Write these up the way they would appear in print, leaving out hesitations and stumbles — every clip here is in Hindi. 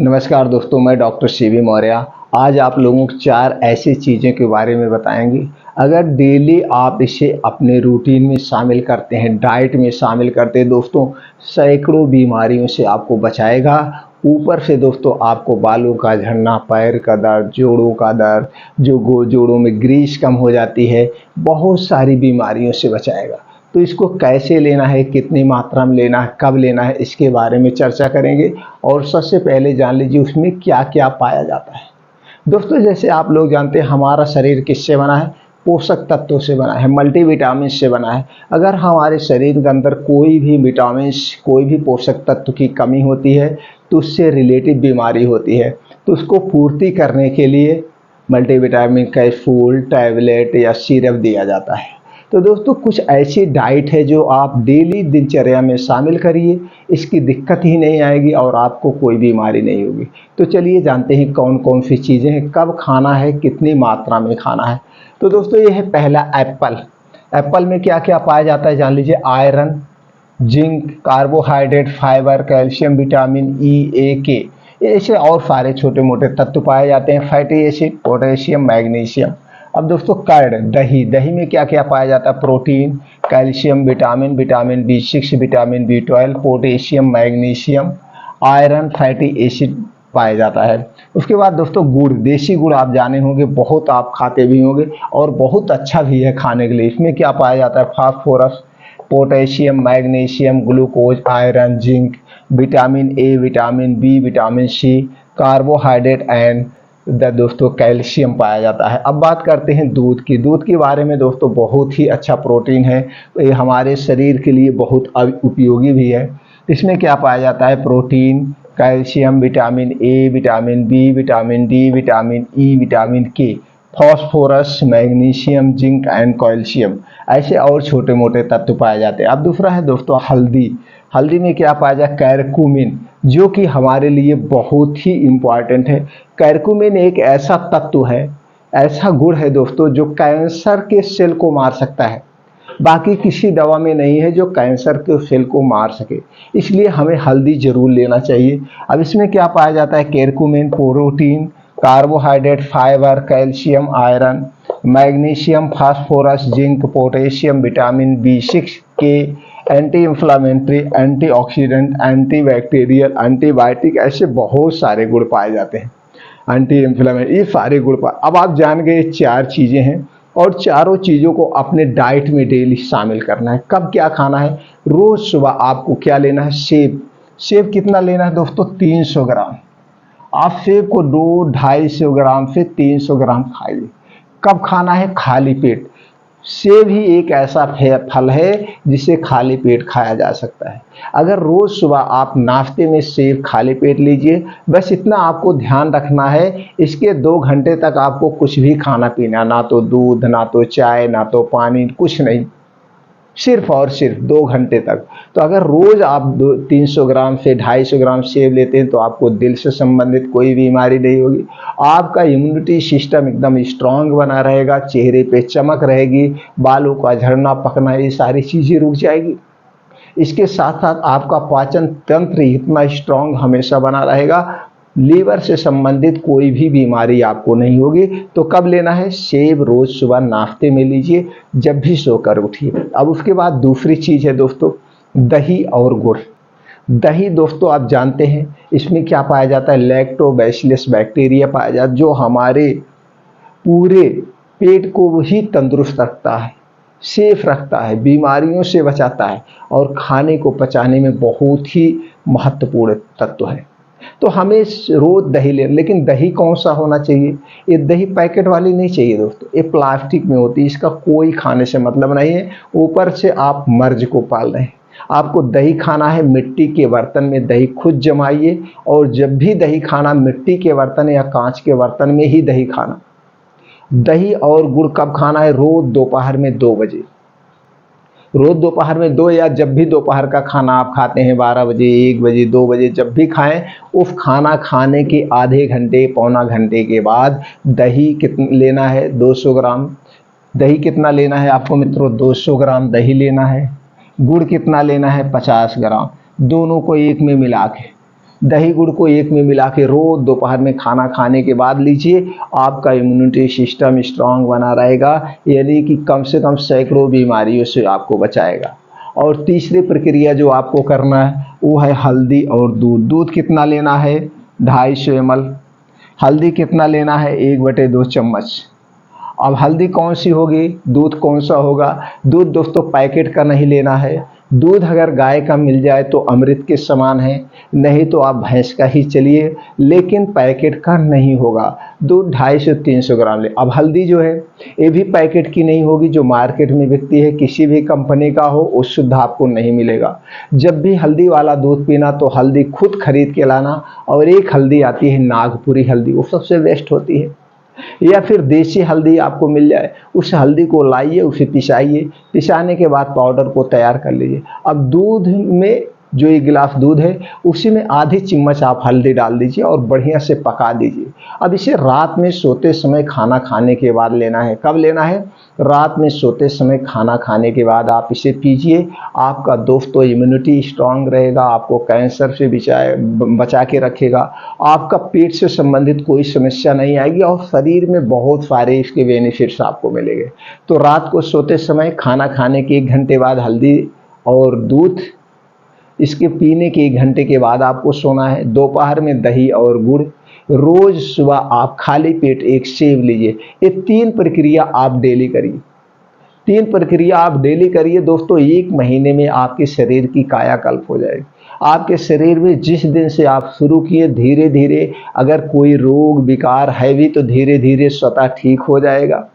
नमस्कार दोस्तों, मैं डॉक्टर सीवी मौर्य। आज आप लोगों को 4 ऐसी चीज़ें के बारे में बताएंगे। अगर डेली आप इसे अपने रूटीन में शामिल करते हैं, डाइट में शामिल करते हैं दोस्तों, सैकड़ों बीमारियों से आपको बचाएगा। ऊपर से दोस्तों आपको बालों का झड़ना, पैर का दर्द, जोड़ों का दर्द, जोड़ों में ग्रीस कम हो जाती है, बहुत सारी बीमारियों से बचाएगा। तो इसको कैसे लेना है, कितनी मात्रा में लेना है, कब लेना है, इसके बारे में चर्चा करेंगे। और सबसे पहले जान लीजिए उसमें क्या क्या पाया जाता है। दोस्तों, जैसे आप लोग जानते हैं हमारा शरीर किससे बना है? पोषक तत्वों से बना है, मल्टीविटामिन से बना है। अगर हमारे शरीर के अंदर कोई भी विटामिन, कोई भी पोषक तत्व की कमी होती है तो उससे रिलेटेड बीमारी होती है। तो उसको पूर्ति करने के लिए मल्टीविटामिन कैप्सूल, टैबलेट या सिरप दिया जाता है। तो दोस्तों, कुछ ऐसी डाइट है जो आप डेली दिनचर्या में शामिल करिए, इसकी दिक्कत ही नहीं आएगी और आपको कोई बीमारी नहीं होगी। तो चलिए जानते हैं कौन कौन सी चीज़ें हैं, कब खाना है, कितनी मात्रा में खाना है। तो दोस्तों, ये है पहला एप्पल। एप्पल में क्या क्या पाया जाता है जान लीजिए। Iron, zinc, carbohydrate, fibre, calcium, vitamin E, A, K, ऐसे और सारे छोटे मोटे तत्व पाए जाते हैं। Fatty acid, potassium, magnesium. अब दोस्तों, कर्ड, दही। दही में क्या क्या पाया जाता है? Protein, calcium, vitamin, vitamin B6, vitamin B12, potassium, magnesium, iron, fatty acid पाया जाता है। उसके बाद दोस्तों गुड़, देसी गुड़ आप जाने होंगे, बहुत आप खाते भी होंगे और बहुत अच्छा भी है खाने के लिए। इसमें क्या पाया जाता है? Phosphorus, potassium, magnesium, glucose, iron, zinc, vitamin A, vitamin B, vitamin C, carbohydrate and दोस्तों कैल्शियम पाया जाता है। अब बात करते हैं दूध की। दूध के बारे में दोस्तों बहुत ही अच्छा प्रोटीन है, ये हमारे शरीर के लिए बहुत उपयोगी भी है। इसमें क्या पाया जाता है? Protein, calcium, vitamin A, vitamin B, vitamin D, vitamin E, vitamin K, phosphorus, magnesium, zinc and calcium, ऐसे और छोटे मोटे तत्व पाए जाते हैं। अब दूसरा है दोस्तों हल्दी। हल्दी में क्या पाया जाए? कैरकुमिन, जो कि हमारे लिए बहुत ही इम्पॉर्टेंट है। कैरकुमिन एक ऐसा तत्व है, ऐसा गुण है दोस्तों, जो कैंसर के सेल को मार सकता है। बाकी किसी दवा में नहीं है जो कैंसर के सेल को मार सके, इसलिए हमें हल्दी जरूर लेना चाहिए। अब इसमें क्या पाया जाता है? Curcumin, protein, carbohydrate, fibre, calcium, iron, magnesium, phosphorus, zinc, potassium, vitamin B6 K, anti-inflammatory, antioxidant, antibacterial, antibiotic, ऐसे बहुत सारे गुण पाए जाते हैं। एंटी इंफ्लामेटरी, ये सारे गुण पाए। अब आप जान गए 4 चीज़ें हैं और चारों चीज़ों को अपने डाइट में डेली शामिल करना है। कब क्या खाना है? रोज़ सुबह आपको क्या लेना है? सेब। सेब कितना लेना है दोस्तों? 300 ग्राम। आप सेब को 200-250 ग्राम से 300 ग्राम खाइए। कब खाना है? खाली पेट। सेब ही एक ऐसा फल है जिसे खाली पेट खाया जा सकता है। अगर रोज सुबह आप नाश्ते में सेब खाली पेट लीजिए, बस इतना आपको ध्यान रखना है। इसके 2 घंटे तक आपको कुछ भी खाना पीना, ना तो दूध, ना तो चाय, ना तो पानी, कुछ नहीं, सिर्फ और सिर्फ 2 घंटे तक। तो अगर रोज आप 300 ग्राम से 250 ग्राम सेब लेते हैं तो आपको दिल से संबंधित कोई बीमारी नहीं होगी। आपका इम्यूनिटी सिस्टम एकदम स्ट्रांग बना रहेगा, चेहरे पे चमक रहेगी, बालों का झड़ना पकना ये सारी चीज़ें रुक जाएगी। इसके साथ साथ आपका पाचन तंत्र इतना स्ट्रांग हमेशा बना रहेगा, लीवर से संबंधित कोई भी बीमारी आपको नहीं होगी। तो कब लेना है? सेब रोज सुबह नाश्ते में लीजिए, जब भी सोकर उठिए। अब उसके बाद दूसरी चीज़ है दोस्तों दही और गुड़। दही दोस्तों आप जानते हैं इसमें क्या पाया जाता है? लैक्टोबैसिलस बैक्टीरिया पाया जाता है, जो हमारे पूरे पेट को ही तंदुरुस्त रखता है, सेफ रखता है, बीमारियों से बचाता है और खाने को पचाने में बहुत ही महत्वपूर्ण तत्व है। तो हमें रोज दही ले, लेकिन दही कौन सा होना चाहिए? ये दही पैकेट वाली नहीं चाहिए दोस्तों, ये प्लास्टिक में होती है, इसका कोई खाने से मतलब नहीं है। ऊपर से आप मर्ज को पाल रहे हैं। आपको दही खाना है, मिट्टी के बर्तन में दही खुद जमाइए और जब भी दही खाना, मिट्टी के बर्तन या कांच के बर्तन में ही दही खाना। दही और गुड़ कब खाना है? रोज दोपहर में 2 बजे। रोज दोपहर में 2, या जब भी दोपहर का खाना आप खाते हैं 12 बजे, 1 बजे, 2 बजे, जब भी खाएं, उस खाना खाने के आधे घंटे, पौना घंटे के बाद दही कितना लेना है? 200 ग्राम। दही कितना लेना है आपको मित्रों? 200 ग्राम दही लेना है। गुड़ कितना लेना है? 50 ग्राम। दोनों को एक में मिला के दही गुड़ को एक में मिला के रोज दोपहर में खाना खाने के बाद लीजिए। आपका इम्यूनिटी सिस्टम स्ट्रांग बना रहेगा, यानी कि कम से कम सैकड़ों बीमारियों से आपको बचाएगा। और तीसरी प्रक्रिया जो आपको करना है वो है हल्दी और दूध। दूध कितना लेना है? 250 ml। हल्दी कितना लेना है? 1/2 चम्मच। अब हल्दी कौन सी होगी, दूध कौन सा होगा? दूध दोस्तों पैकेट का नहीं लेना है। दूध अगर गाय का मिल जाए तो अमृत के समान है, नहीं तो आप भैंस का ही चलिए, लेकिन पैकेट का नहीं होगा। दूध 250 से 300 ग्राम ले। अब हल्दी जो है ये भी पैकेट की नहीं होगी, जो मार्केट में बिकती है, किसी भी कंपनी का हो, वो शुद्ध आपको नहीं मिलेगा। जब भी हल्दी वाला दूध पीना तो हल्दी खुद खरीद के लाना। और एक हल्दी आती है नागपुरी हल्दी, वो सबसे बेस्ट होती है। या फिर देसी हल्दी आपको मिल जाए, उस हल्दी को लाइए, उसे पिसाइए, पिसाने के बाद पाउडर को तैयार कर लीजिए। अब दूध में जो एक गिलास दूध है उसी में आधी चम्मच आप हल्दी डाल दीजिए और बढ़िया से पका दीजिए। अब इसे रात में सोते समय खाना खाने के बाद लेना है। कब लेना है? रात में सोते समय खाना खाने के बाद आप इसे पीजिए। आपका दोस्तों इम्यूनिटी स्ट्रांग रहेगा, आपको कैंसर से बचा के रखेगा, आपका पेट से संबंधित कोई समस्या नहीं आएगी और शरीर में बहुत सारे इसके बेनिफिट्स आपको मिलेंगे। तो रात को सोते समय खाना खाने के 1 घंटे बाद हल्दी और दूध इसके पीने के 1 घंटे के बाद आपको सोना है। दोपहर में दही और गुड़, रोज सुबह आप खाली पेट एक सेब लीजिए। ये 3 प्रक्रिया आप डेली करिए। 3 प्रक्रिया आप डेली करिए दोस्तों, 1 महीने में आपके शरीर की कायाकल्प हो जाएगी। आपके शरीर में जिस दिन से आप शुरू किए, धीरे धीरे अगर कोई रोग विकार है भी तो धीरे धीरे स्वतः ठीक हो जाएगा।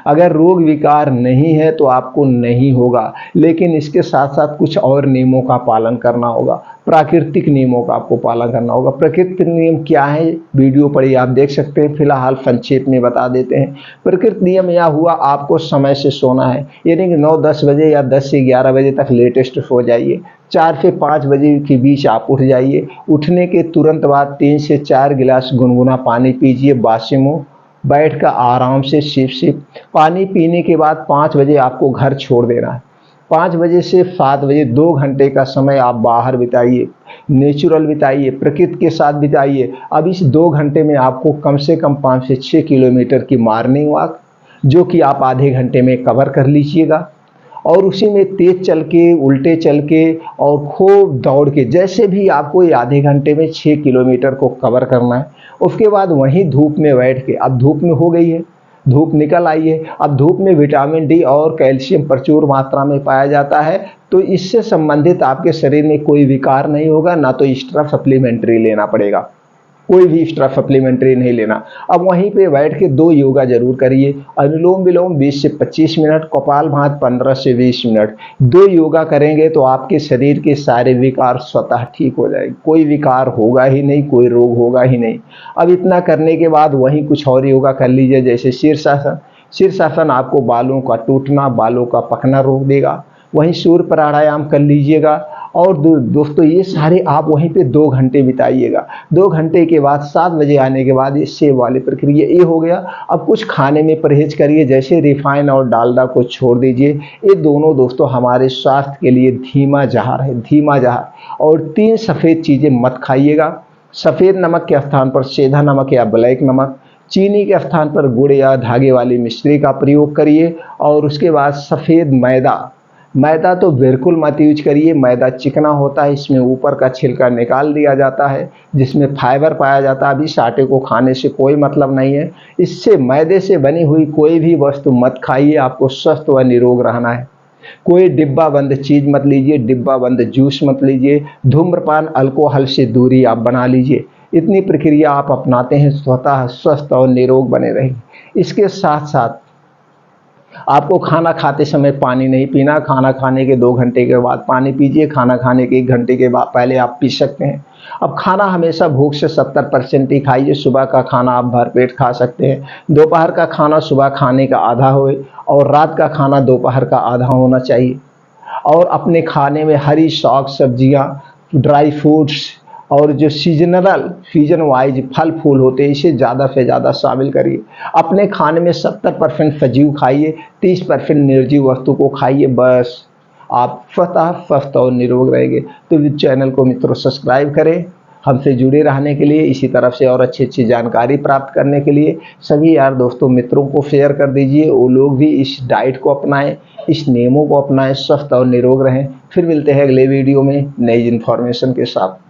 अगर रोग विकार नहीं है तो आपको नहीं होगा, लेकिन इसके साथ साथ कुछ और नियमों का पालन करना होगा। प्राकृतिक नियमों का आपको पालन करना होगा। प्राकृतिक नियम क्या है, वीडियो पर ही आप देख सकते हैं, फिलहाल संक्षेप में बता देते हैं। प्राकृतिक नियम यह हुआ, आपको समय से सोना है, यानी कि 9-10 बजे या 10 से 11 बजे तक लेटेस्ट सो जाइए। 4 से 5 बजे के बीच आप उठ जाइए। उठने के तुरंत बाद 3 से 4 गिलास गुनगुना पानी पीजिए बासी मुंह। बैठ कर आराम से सिप सिप पानी पीने के बाद 5 बजे आपको घर छोड़ देना है। 5 बजे से 7 बजे 2 घंटे का समय आप बाहर बिताइए, नेचुरल बिताइए, प्रकृति के साथ बिताइए। अब इस 2 घंटे में आपको कम से कम 5 से 6 किलोमीटर की मॉर्निंग वॉक, जो कि आप आधे घंटे में कवर कर लीजिएगा। और उसी में तेज चल के, उल्टे चल के और खूब दौड़ के, जैसे भी आपको ये आधे घंटे में 6 किलोमीटर को कवर करना है। उसके बाद वहीं धूप में बैठ के, अब धूप में हो गई है, धूप निकल आई है, अब धूप में विटामिन डी और कैल्शियम प्रचुर मात्रा में पाया जाता है, तो इससे संबंधित आपके शरीर में कोई विकार नहीं होगा, ना तो एक्स्ट्रा सप्लीमेंट्री लेना पड़ेगा, कोई भी एक्स्ट्रा सप्लीमेंट्री नहीं लेना। अब वहीं पे बैठ के 2 योगा जरूर करिए, अनुलोम विलोम 20 से 25 मिनट, कपालभाति 15 से 20 मिनट। 2 योगा करेंगे तो आपके शरीर के सारे विकार स्वतः ठीक हो जाएंगे, कोई विकार होगा ही नहीं, कोई रोग होगा ही नहीं। अब इतना करने के बाद वहीं कुछ और योगा कर लीजिए, जैसे शीर्षासन। शीर्षासन आपको बालों का टूटना, बालों का पकना रोक देगा। वहीं सूर्य प्राणायाम कर लीजिएगा। और दोस्तों ये सारे आप वहीं पे 2 घंटे बिताइएगा। 2 घंटे के बाद 7 बजे आने के बाद ये सेब वाली प्रक्रिया ये हो गया। अब कुछ खाने में परहेज करिए, जैसे रिफाइन और डालडा को छोड़ दीजिए। ये दोनों दोस्तों हमारे स्वास्थ्य के लिए धीमा जहर है, धीमा जहर। और 3 सफ़ेद चीज़ें मत खाइएगा। सफ़ेद नमक के स्थान पर सेंधा नमक या ब्लैक नमक, चीनी के स्थान पर गुड़ या धागे वाली मिश्री का प्रयोग करिए। और उसके बाद सफ़ेद मैदा, मैदा तो बिल्कुल मत यूज करिए। मैदा चिकना होता है, इसमें ऊपर का छिलका निकाल दिया जाता है, जिसमें फाइबर पाया जाता है। अभी इस आटे को खाने से कोई मतलब नहीं है। इससे मैदे से बनी हुई कोई भी वस्तु मत खाइए, आपको स्वस्थ व निरोग रहना है। कोई डिब्बा बंद चीज़ मत लीजिए, डिब्बा बंद जूस मत लीजिए। धूम्रपान, अल्कोहल से दूरी आप बना लीजिए। इतनी प्रक्रिया आप अपनाते हैं, स्वतः स्वस्थ और निरोग बने रहेंगे। इसके साथ साथ आपको खाना खाते समय पानी नहीं पीना। खाना खाने के 2 घंटे के बाद पानी पीजिए, खाना खाने के 1 घंटे के बाद पहले आप पी सकते हैं। अब खाना हमेशा भूख से 70% ही खाइए। सुबह का खाना आप भरपेट खा सकते हैं। दोपहर का खाना सुबह खाने का आधा होए और रात का खाना दोपहर का आधा होना चाहिए। और अपने खाने में हरी साग सब्जियाँ, ड्राई फ्रूट्स और जो सीजन वाइज फल फूल होते हैं, इसे ज़्यादा से ज़्यादा शामिल करिए। अपने खाने में 70% सजीव खाइए, 30% निर्जीव वस्तु को खाइए। बस आप स्वतः स्वस्थ और निरोग रहेंगे। तो इस चैनल को मित्रों सब्सक्राइब करें हमसे जुड़े रहने के लिए, इसी तरफ से और अच्छी जानकारी प्राप्त करने के लिए सभी यार दोस्तों मित्रों को शेयर कर दीजिए, वो लोग भी इस डाइट को अपनाएं, इस नियमों को अपनाएं, स्वस्थ और निरोग रहें। फिर मिलते हैं अगले वीडियो में नई इन्फॉर्मेशन के साथ।